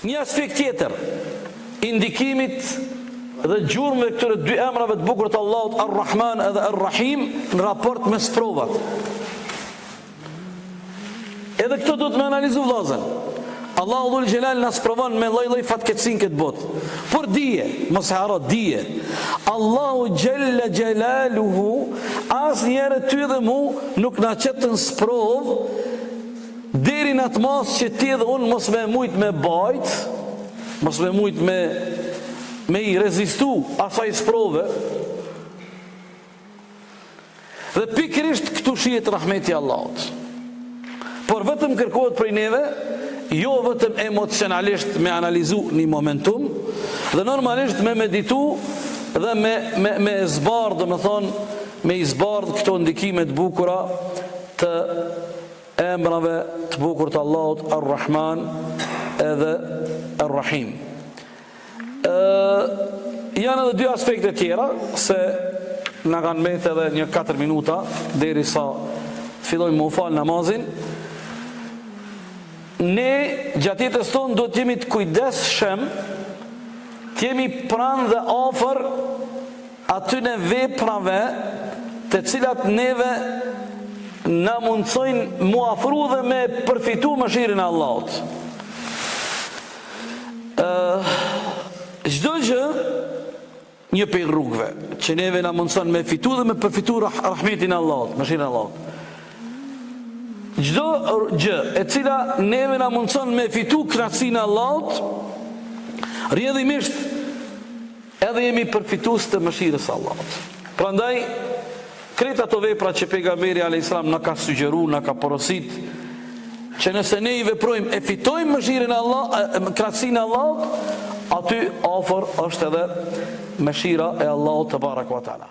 Një aspekt tjetër i ndikimit dhe gjurmëve këtyre dy emrave të bukur të Allahut, Ar-Rahman edhe Ar-Rahim, në raport me sprovat. Edhe këto duhet me analizu vllazën. Allahu dhul Gjelal në sprovon me lloj-lloj fatkeqësinë këtë botë. Por dije, mos e harro, dije. Allahu Gjelle Gjelaluhu asnjëherë ty dhe mu nuk na qetën sprov deri në atë mas që ti dhe unë mos me mujt me bajt, mos me mujt me i rezistu asaj sprove. Dhe pikërisht këtu shihet rahmeti Allahut. Por vetëm kërkohet prej neve, jo vetëm emocionalisht me analizu një momentum, dhe normalisht me meditu dhe me zbardë, me thonë, me izbardë këto ndikimet bukura të emrave të bukur të Allahut, Ar-Rahman edhe Ar-Rahim. Janë edhe dy aspekte tjera, se na kanë mbet edhe një 4 minuta deri sa fillojmë më ufal namazin. Ne gjatë jetës tonë do të jemi të kujdesshëm, të jemi pranë dhe afër atyne veprave të cilat neve na mundsojnë mu afru dhe me përfitu mëshirin e Allahut. Çdo gjë një prej rrugëve që neve na mundson me fitu dhe me përfitu rahmetin e Allahut, mëshirin e Allahut. Çdo gjë e cila neve na mundson me fitu kënaqësinë e Allahut, rrjedhimisht edhe jemi përfitues të mëshirës së Allahut. Prandaj krejt ato vepra që pejgamberi a.s. na ka sugjeru, na ka porosit, që nëse ne i veprojmë e fitojmë mëshirën e Allahut, kënaqësinë e Allahut, aty afër është edhe mëshira e Allahut te baraka wa taala.